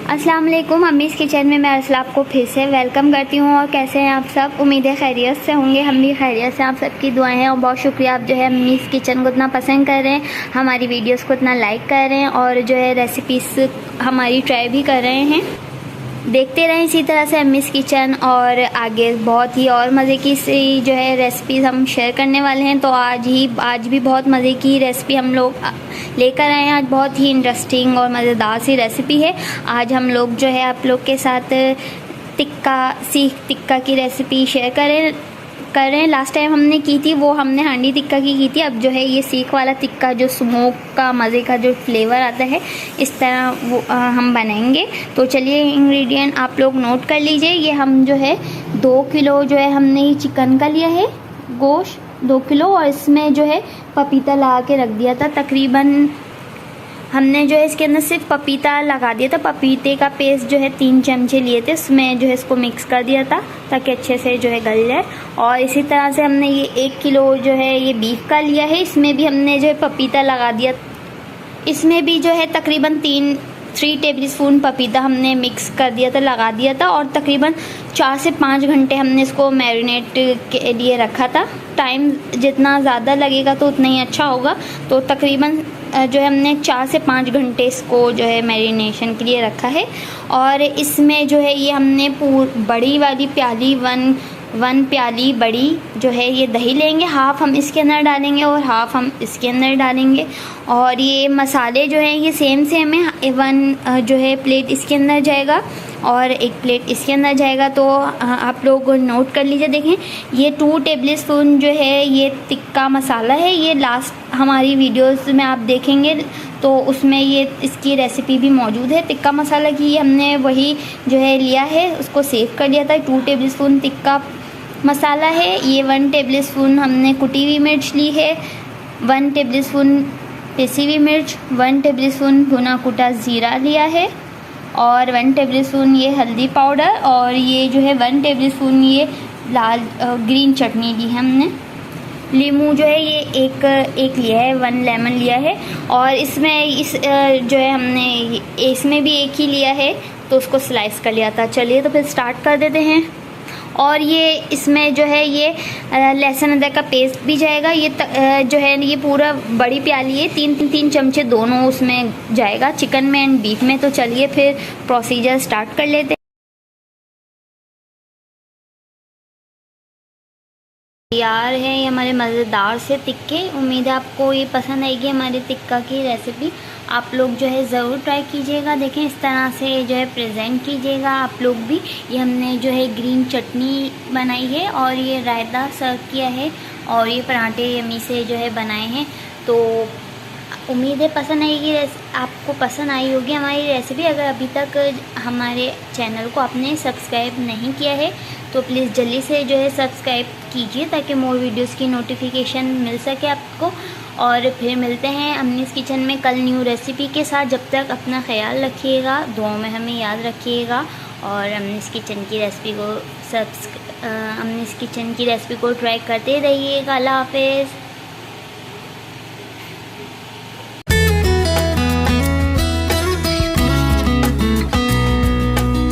अस्सलाम वालेकुम। अम्मीज़ किचन में मैं अरसला आपको फिर से वेलकम करती हूँ। और कैसे हैं आप सब? उम्मीद है खैरियत से होंगे। हम भी खैरियत से। आप सबकी दुआएं हैं और बहुत शुक्रिया, आप जो है अम्मीज़ किचन को इतना पसंद कर रहे हैं, हमारी वीडियोस को इतना लाइक कर रहे हैं और जो है रेसिपीज़ हमारी ट्राई भी कर रहे हैं। देखते रहें इसी तरह से अम्मीज़ किचन, और आगे बहुत ही और मज़े की सी जो है रेसिपीज़ हम शेयर करने वाले हैं। तो आज भी बहुत मज़े की रेसिपी हम लोग लेकर आए हैं। आज बहुत ही इंटरेस्टिंग और मज़ेदार सी रेसिपी है। आज हम लोग जो है आप लोग के साथ सीख टिक्का की रेसिपी शेयर कर रहे हैं। लास्ट टाइम हमने की थी वो हमने हांडी टिक्का की थी। अब जो है ये सीख वाला टिक्का, जो स्मोक का मज़े का जो फ्लेवर आता है, इस तरह वो हम बनाएंगे। तो चलिए इंग्रेडिएंट आप लोग नोट कर लीजिए। ये हम जो है 2 किलो जो है हमने ये चिकन का लिया है, गोश्त 2 किलो, और इसमें जो है पपीता लगा के रख दिया था। तकरीबन हमने जो है इसके अंदर सिर्फ पपीता लगा दिया था। पपीते का पेस्ट जो है 3 चमचे लिए थे, उसमें जो है इसको मिक्स कर दिया था ताकि अच्छे से जो है गल जाए। और इसी तरह से हमने ये 1 किलो जो है ये बीफ का लिया है, इसमें भी हमने जो है पपीता लगा दिया। इसमें भी जो है तकरीबन 3 टेबल स्पून पपीता हमने मिक्स कर दिया था, लगा दिया था। और तकरीबन 4 से 5 घंटे हमने इसको मैरिनेट के लिए रखा था। टाइम जितना ज़्यादा लगेगा तो उतना ही अच्छा होगा। तो तकरीबन जो है हमने 4 से 5 घंटे इसको जो है मैरिनेशन के लिए रखा है। और इसमें जो है ये हमने बड़ी वाली प्याली 1 प्याली बड़ी जो है ये दही लेंगे। हाफ़ हम इसके अंदर डालेंगे और हाफ़ हम इसके अंदर डालेंगे। और ये मसाले जो हैं ये सेम है। 1 जो है प्लेट इसके अंदर जाएगा और 1 प्लेट इसके अंदर जाएगा। तो आप लोग नोट कर लीजिए। देखें, ये 2 टेबल स्पून जो है ये टिक्का मसाला है। ये लास्ट हमारी वीडियोस में आप देखेंगे तो उसमें ये इसकी रेसिपी भी मौजूद है। टिक्का मसाला की हमने वही जो है लिया है, उसको सेव कर लिया था। 2 टेबल स्पून टिक्का मसाला है। ये 1 टेबल स्पून हमने कुटी हुई मिर्च ली है, 1 टेबल स्पून पिसी हुई मिर्च, 1 टेबल स्पून भुना कुटा ज़ीरा लिया है, और 1 टेबल स्पून ये हल्दी पाउडर, और ये जो है 1 टेबल स्पून ये लाल ग्रीन चटनी ली है हमने। लीमू जो है ये एक लिया है, 1 लेमन लिया है। और इसमें जो है हमने इसमें भी 1 ही लिया है, तो उसको स्लाइस कर लिया था। चलिए तो फिर स्टार्ट कर देते हैं। और ये इसमें जो है ये लहसुन अदरक का पेस्ट भी जाएगा। ये जो है ये पूरा बड़ी प्याली है, 3 चमचे दोनों उसमें जाएगा, चिकन में एंड बीफ में। तो चलिए फिर प्रोसीजर स्टार्ट कर लेते हैं। तैयार है ये हमारे मज़ेदार से टिक्के। उम्मीद है आपको ये पसंद आएगी हमारी टिक्का की रेसिपी। आप लोग जो है ज़रूर ट्राई कीजिएगा। देखें, इस तरह से जो है प्रेजेंट कीजिएगा आप लोग भी। ये हमने जो है ग्रीन चटनी बनाई है और ये रायता सर्व किया है, और ये पराठे यम्मी से जो है बनाए हैं। तो उम्मीद है पसंद आएगी, आपको पसंद आई होगी हमारी रेसिपी। अगर अभी तक हमारे चैनल को आपने सब्सक्राइब नहीं किया है तो प्लीज़ जल्दी से जो है सब्सक्राइब कीजिए ताकि मोर वीडियोस की नोटिफिकेशन मिल सके आपको। और फिर मिलते हैं अम्मीज़ किचन में कल न्यू रेसिपी के साथ। जब तक अपना ख्याल रखिएगा, दुआओं में हमें याद रखिएगा, और अम्मीज़ किचन की रेसिपी को ट्राई करते रहिएगा। अल्लाह हाफ़िज़।